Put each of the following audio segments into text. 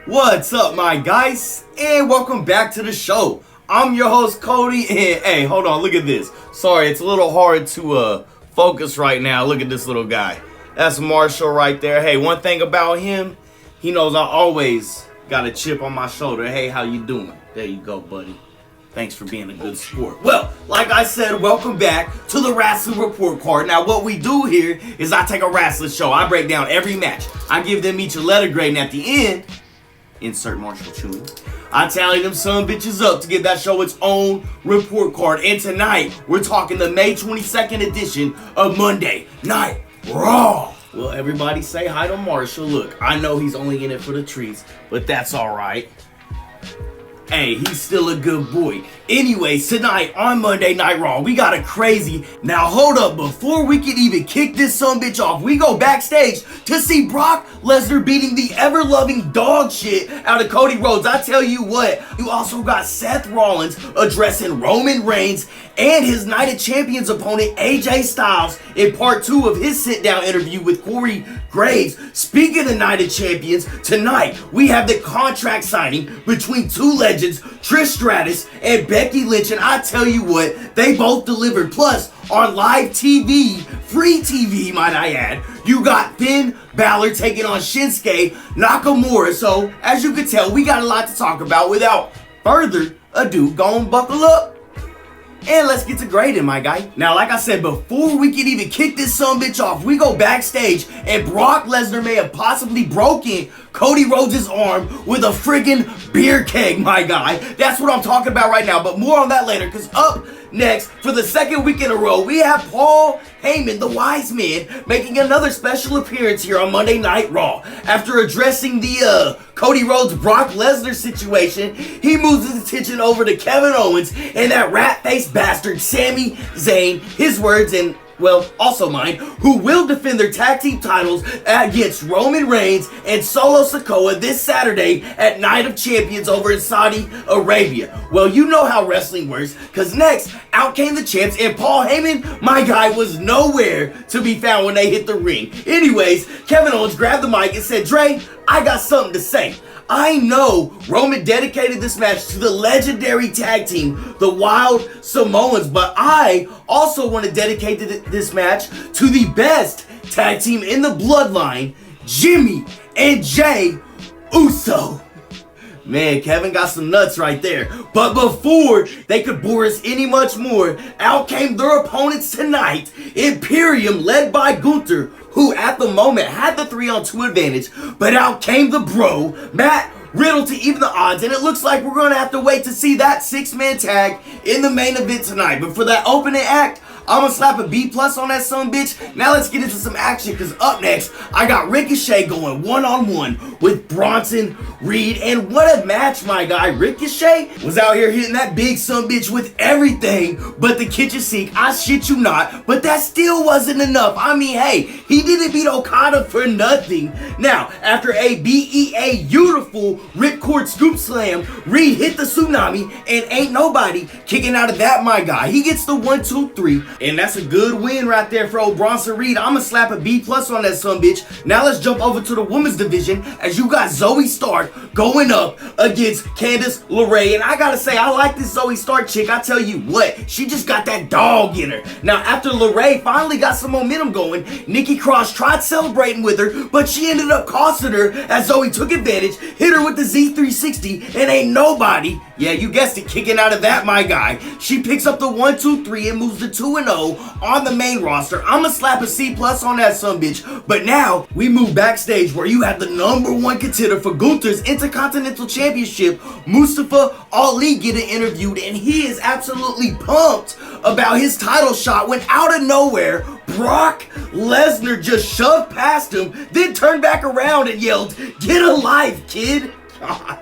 What's up, my guys, and welcome back to the show. I'm your host, Cody, and hey, hold on, look at this. Sorry, it's a little hard to focus right now. Look at this little guy. That's Marshall right there. Hey, one thing about him, he knows I always got a chip on my shoulder. Hey, how you doing? There you go, buddy. Thanks for being a good sport. Well, like I said, welcome back to the Wrasslin Report Card. Now, what we do here is I take a wrestling show. I break down every match. I give them each a letter grade, and at the end, insert Marshall chewing, I tally them son bitches up to give that show its own report card. And tonight, we're talking the May 22nd edition of Monday Night Raw. Well, everybody say hi to Marshall. Look, I know he's only in it for the treats, but that's alright. Hey, he's still a good boy. Anyways, tonight on Monday Night Raw, we got a crazy... Now, hold up. Before we can even kick this sumbitch off, we go backstage to see Brock Lesnar beating the ever-loving dog shit out of Cody Rhodes. I tell you what, you also got Seth Rollins addressing Roman Reigns and his Night of Champions opponent, AJ Styles, in part 2 of his sit-down interview with Corey Graves. Speaking of Night of Champions, tonight we have the contract signing between two legends, Trish Stratus and Becky Lynch, and I tell you what, they both delivered. Plus, on live TV, free TV might I add, you got Finn Balor taking on Shinsuke Nakamura. So, as you can tell, we got a lot to talk about. Without further ado, go and buckle up. And let's get to grading, my guy. Now, like I said, before we can even kick this sumbitch off, we go backstage and Brock Lesnar may have possibly broken Cody Rhodes' arm with a friggin' beer keg, my guy. That's what I'm talking about right now, but more on that later, because up next, for the second week in a row, we have Paul Heyman, the wise man, making another special appearance here on Monday Night Raw. After addressing the Cody Rhodes Brock Lesnar situation, he moves his attention over to Kevin Owens and that rat-faced bastard Sami Zayn, his words and, well, also mine, who will defend their tag team titles against Roman Reigns and Solo Sikoa this Saturday at Night of Champions over in Saudi Arabia. Well, you know how wrestling works, because next, out came the champs, and Paul Heyman, my guy, was nowhere to be found when they hit the ring. Anyways, Kevin Owens grabbed the mic and said, "Dre, I got something to say. I know Roman dedicated this match to the legendary tag team, the Wild Samoans, but I also want to dedicate this match to the best tag team in the bloodline, Jimmy and Jay Uso." Man, Kevin got some nuts right there. But before they could bore us any much more, out came their opponents tonight, Imperium, led by Gunther, who at the moment had the 3-on-2 advantage, but out came the bro, Matt Riddle, to even the odds, and it looks like we're going to have to wait to see that 6-man tag in the main event tonight. But for that opening act, I'm going to slap a B+ on that sumbitch. Now let's get into some action, because up next, I got Ricochet going one-on-one with Bronson Reed. And what a match, my guy. Ricochet was out here hitting that big sumbitch with everything but the kitchen sink. I shit you not, but that still wasn't enough. I mean, hey, he didn't beat Okada for nothing. Now, after a BEA beautiful ripcord scoop slam, Reed hit the tsunami, and ain't nobody kicking out of that, my guy. He gets the 1-2-3. And that's a good win right there for old Bronson Reed. I'm going to slap a B+ on that sumbitch. Now let's jump over to the women's division as you got Zoe Stark going up against Candice LeRae. And I got to say, I like this Zoe Stark chick. I tell you what, she just got that dog in her. Now, after LeRae finally got some momentum going, Nikki Cross tried celebrating with her, but she ended up costing her as Zoe took advantage, hit her with the Z360, and ain't nobody, yeah, you guessed it, kicking out of that, my guy. She picks up the 1-2-3 and moves to 2-0 on the main roster. I'm gonna slap a C+ on that sumbitch. But now we move backstage where you have the #1 contender for Gunther's Intercontinental Championship, Mustafa Ali, getting interviewed, and he is absolutely pumped about his title shot when out of nowhere Brock Lesnar just shoved past him, then turned back around and yelled, "Get a life, kid." Gosh.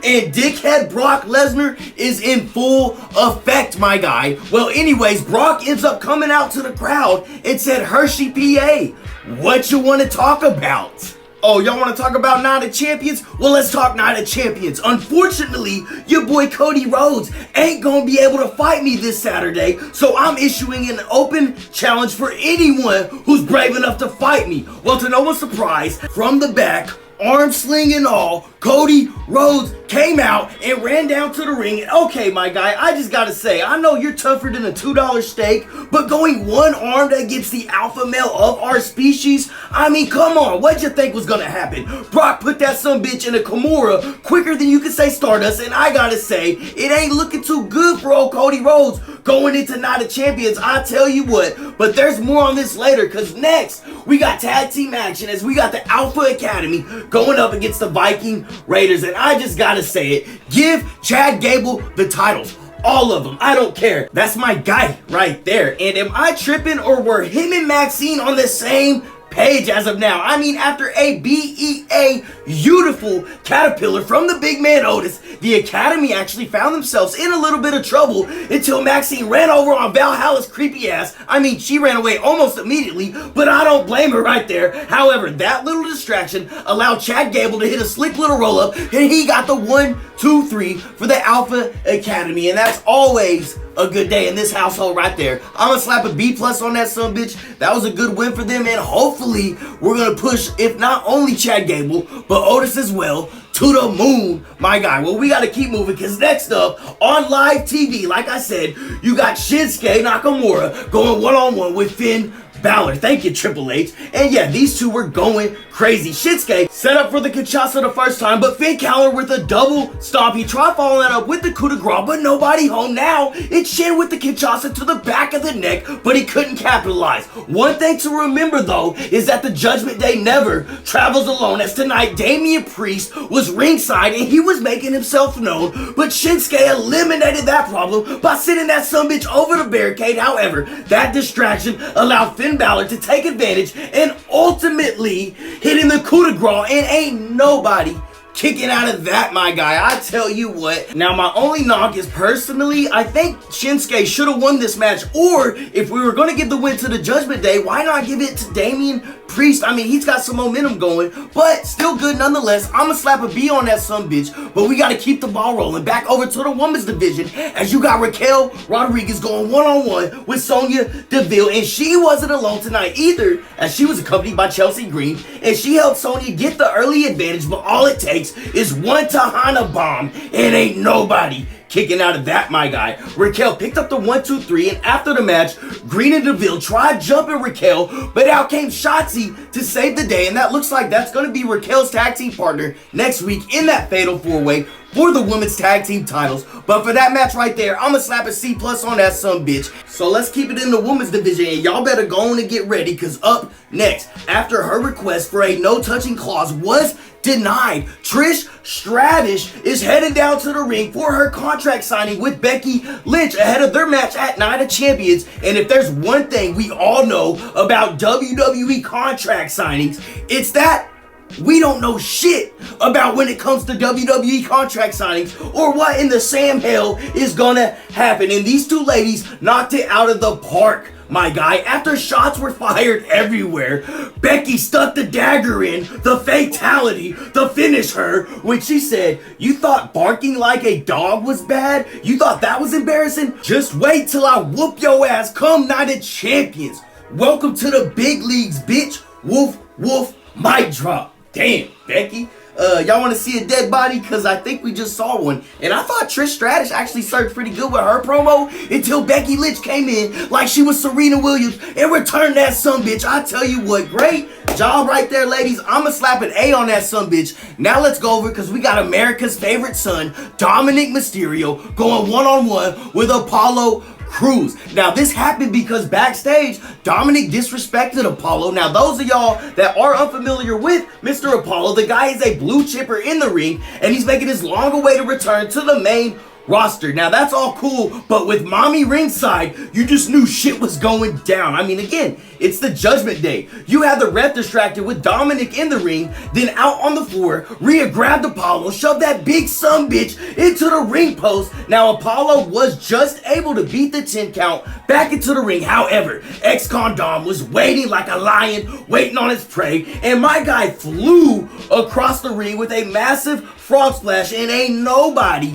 And dickhead Brock Lesnar is in full effect, my guy. Well, anyways, Brock ends up coming out to the crowd and said, "Hershey, PA, what you want to talk about?" Oh, y'all want to talk about Night of Champions? Well, let's talk Night of Champions. Unfortunately, your boy Cody Rhodes ain't gonna be able to fight me this Saturday, so I'm issuing an open challenge for anyone who's brave enough to fight me. Well, to no one's surprise, from the back arm sling and all, Cody Rhodes came out and ran down to the ring. And okay, my guy, I just gotta say, I know you're tougher than a $2 steak, but going one-armed against the alpha male of our species, I mean, come on, what'd you think was gonna happen? Brock put that sumbitch in a Nakamura quicker than you could say Stardust, and I gotta say, it ain't looking too good for old Cody Rhodes going into Night of Champions, I tell you what. But there's more on this later, because next, we got tag team action as we got the Alpha Academy going up against the Viking Raiders, and I just gotta say it, give Chad Gable the titles. All of them. I don't care. That's my guy right there. And am I tripping, or were him and Maxine on the same page as of now? I mean, after a BEA beautiful caterpillar from the big man Otis, the Academy actually found themselves in a little bit of trouble until Maxine ran over on Valhalla's creepy ass. I mean, she ran away almost immediately, but I don't blame her right there. However, that little distraction allowed Chad Gable to hit a slick little roll-up, and he got the 1, 2, 3 for the Alpha Academy, and that's always a good day in this household right there. I'm gonna slap a B+ on that sumbitch. That was a good win for them, and hopefully we're gonna push, if not only Chad Gable, but Otis as well, to the moon, my guy. Well, we gotta keep moving, because next up on live TV, like I said, you got Shinsuke Nakamura going one-on-one with Finn Balor. Thank you, Triple H. And yeah, these two were going crazy. Shinsuke set up for the Kinshasa the first time, but Finn Balor with a double stomp. He tried following that up with the coup de grace, but nobody home. Now it's Shin with the Kinshasa to the back of the neck, but he couldn't capitalize. One thing to remember though is that the Judgment Day never travels alone, as tonight Damian Priest was ringside and he was making himself known, but Shinsuke eliminated that problem by sending that sumbitch over the barricade. However, that distraction allowed Finn Balor to take advantage and ultimately hitting the coup de grace, and ain't nobody kicking out of that, my guy. I tell you what. Now, my only knock is, personally, I think Shinsuke should have won this match, or if we were going to give the win to the Judgment Day, why not give it to Damian Priest? I mean, he's got some momentum going, but still good nonetheless. I'm gonna slap a B on that sumbitch, but we got to keep the ball rolling. Back over to the women's division, as you got Raquel Rodriguez going one-on-one with Sonya Deville, and she wasn't alone tonight either, as she was accompanied by Chelsea Green, and she helped Sonya get the early advantage, but all it takes is one Tahana bomb, and ain't nobody kicking out of that, my guy. Raquel picked up the 1, 2, 3, and after the match, Green and Deville tried jumping Raquel, but out came Shotzi to save the day, and that looks like that's going to be Raquel's tag team partner next week in that Fatal 4-Way for the women's tag team titles. But for that match right there, I'm gonna slap a C+ on that sumbitch. So let's keep it in the women's division, and y'all better go on and get ready, because up next, after her request for a no-touching clause was denied, Trish Stratus is heading down to the ring for her contract signing with Becky Lynch ahead of their match at Night of Champions. And if there's one thing we all know about WWE contract signings, it's that we don't know shit about when it comes to WWE contract signings, or what in the Sam hell is gonna happen. And these two ladies knocked it out of the park, my guy. After shots were fired everywhere, Becky stuck the dagger in, the fatality, the finish her, when she said, "You thought barking like a dog was bad? You thought that was embarrassing? Just wait till I whoop your ass come Night of Champions. Welcome to the big leagues, bitch. Woof, woof, mic drop." Damn, Becky. Y'all want to see a dead body? Because I think we just saw one. And I thought Trish Stratus actually served pretty good with her promo until Becky Lynch came in like she was Serena Williams and returned that sumbitch. I tell you what, great job right there, ladies. I'm going to slap an A on that sumbitch. Now let's go over, because we got America's favorite son, Dominic Mysterio, going one-on-one with Apollo Crews. Now, this happened because backstage, Dominic disrespected Apollo. Now, those of y'all that are unfamiliar with Mr. Apollo, the guy is a blue chipper in the ring, and he's making his long-awaited return to the main roster. Now, that's all cool, but with mommy ringside, you just knew shit was going down. I mean, again, it's the Judgment Day. You had the ref distracted with Dominic in the ring, then out on the floor, Rhea grabbed Apollo, shoved that big sumbitch into the ring post. Now, Apollo was just able to beat the 10 count back into the ring. However, ex-con Dom was waiting like a lion, waiting on his prey, and my guy flew across the ring with a massive frog splash, and ain't nobody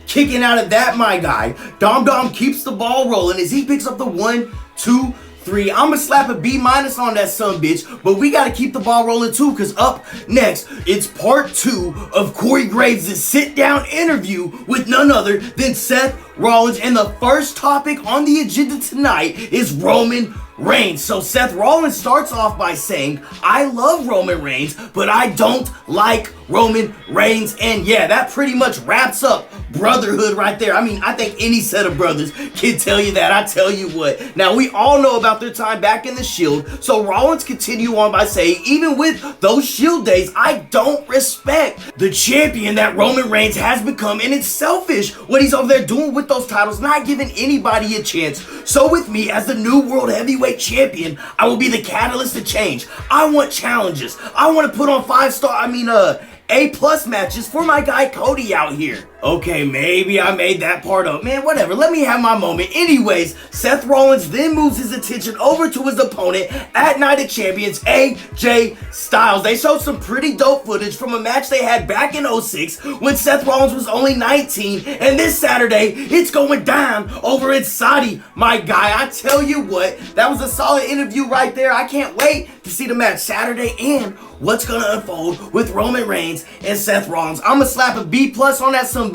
kicking out of that, my guy. Dom keeps the ball rolling as he picks up the 1, 2, 3. I'ma slap a B- on that sumbitch, but we gotta keep the ball rolling too, cause up next, it's part 2 of Corey Graves' sit-down interview with none other than Seth Rollins, and the first topic on the agenda tonight is Roman Reigns. So Seth Rollins starts off by saying, I love Roman Reigns, but I don't like Roman Reigns. And yeah, that pretty much wraps up brotherhood right there. I mean, I think any set of brothers can tell you that. I tell you what. Now, we all know about their time back in the Shield. So Rollins continue on by saying, even with those Shield days, I don't respect the champion that Roman Reigns has become. And it's selfish what he's over there doing with those titles, not giving anybody a chance. So with me as the new World Heavyweight Champion, I will be the catalyst to change. I want challenges. I want to put on A+ matches for my guy Cody out here. Okay, maybe I made that part up. Man, whatever. Let me have my moment. Anyways, Seth Rollins then moves his attention over to his opponent at Night of Champions, AJ Styles. They showed some pretty dope footage from a match they had back in 06 when Seth Rollins was only 19. And this Saturday, it's going down over in Saudi, my guy. I tell you what, that was a solid interview right there. I can't wait to see the match Saturday and what's going to unfold with Roman Reigns and Seth Rollins. I'm going to slap a B+ on that sumbitch.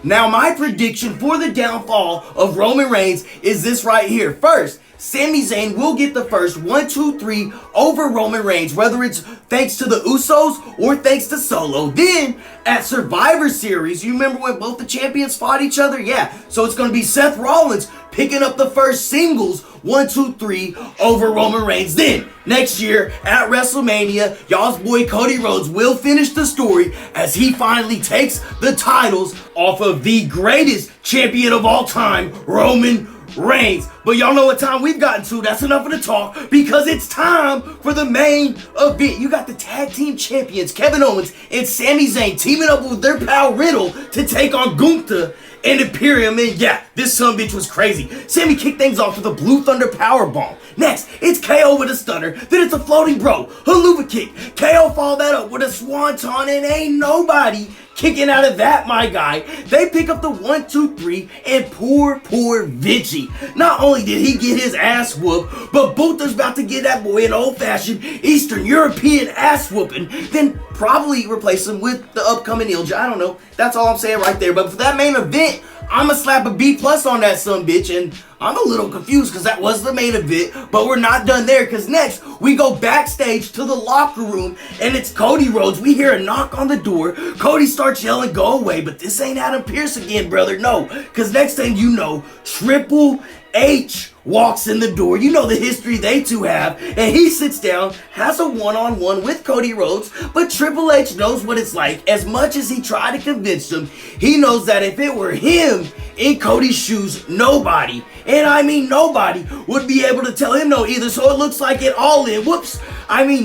Now, my prediction for the downfall of Roman Reigns is this right here. First, Sami Zayn will get the first 1, 2, 3 over Roman Reigns, whether it's thanks to the Usos or thanks to Solo. Then, at Survivor Series, you remember when both the champions fought each other? Yeah, so it's going to be Seth Rollins picking up the first singles 1, 2, 3 over Roman Reigns. Then, next year at WrestleMania, y'all's boy Cody Rhodes will finish the story as he finally takes the titles off of the greatest champion of all time, Roman Reigns. But y'all know what time we've gotten to. That's enough of the talk, because it's time for the main event. You got the tag team champions Kevin Owens and Sami Zayn teaming up with their pal Riddle to take on Gunther and Imperium. And yeah, this sumbitch was crazy. Sami kicked things off with a Blue Thunder powerbomb. Next, it's KO with a stunner. Then it's a floating bro, haluva kick. KO followed that up with a swanton, and ain't nobody kicking out of that, my guy. They pick up the 1, 2, 3, and poor Vinci. Not only did he get his ass whooped, but Gunther's about to get that boy an old-fashioned Eastern European ass whooping, then probably replace him with the upcoming Ilja. I don't know. That's all I'm saying right there. But for that main event, I'ma slap a B+ on that sumbitch, and I'm a little confused because that was the main event, but we're not done there, because next we go backstage to the locker room and it's Cody Rhodes. We hear a knock on the door. Cody starts yelling, go away, but this ain't Adam Pearce again, brother. No, because next thing you know, Triple H walks in the door. You know the history they two have, and he sits down, has a one-on-one with Cody Rhodes, but Triple H knows what it's like. As much as he tried to convince him, he knows that if it were him in Cody's shoes, nobody, and I mean nobody, would be able to tell him no either. So it looks like it all in.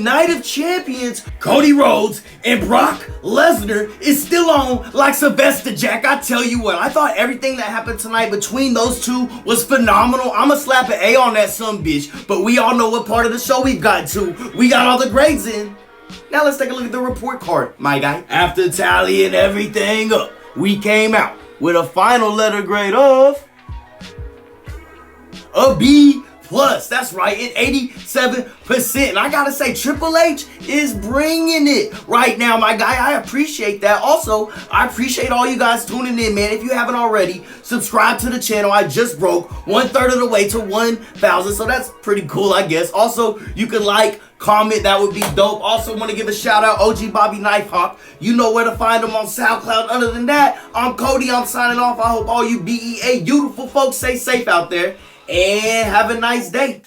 Night of Champions, Cody Rhodes and Brock Lesnar is still on like Sylvester Jack. I tell you what, I thought everything that happened tonight between those two was phenomenal. I'ma slap an A on that sumbitch, but we all know what part of the show we've got to. We got all the grades in. Now let's take a look at the report card, my guy. After tallying everything up, we came out with a final letter grade of a B+. That's right, at 87%. And I gotta say, Triple H is bringing it right now, my guy. I appreciate that. Also, I appreciate all you guys tuning in, man. If you haven't already, subscribe to the channel. I just broke 1/3 of the way to 1,000, so that's pretty cool, I guess. Also, you can like, comment, that would be dope. Also, want to give a shout out OG Bobby Knifehawk. You know where to find him on SoundCloud. Other than that, I'm Cody. I'm signing off. I hope all you BEA beautiful folks stay safe out there and have a nice day.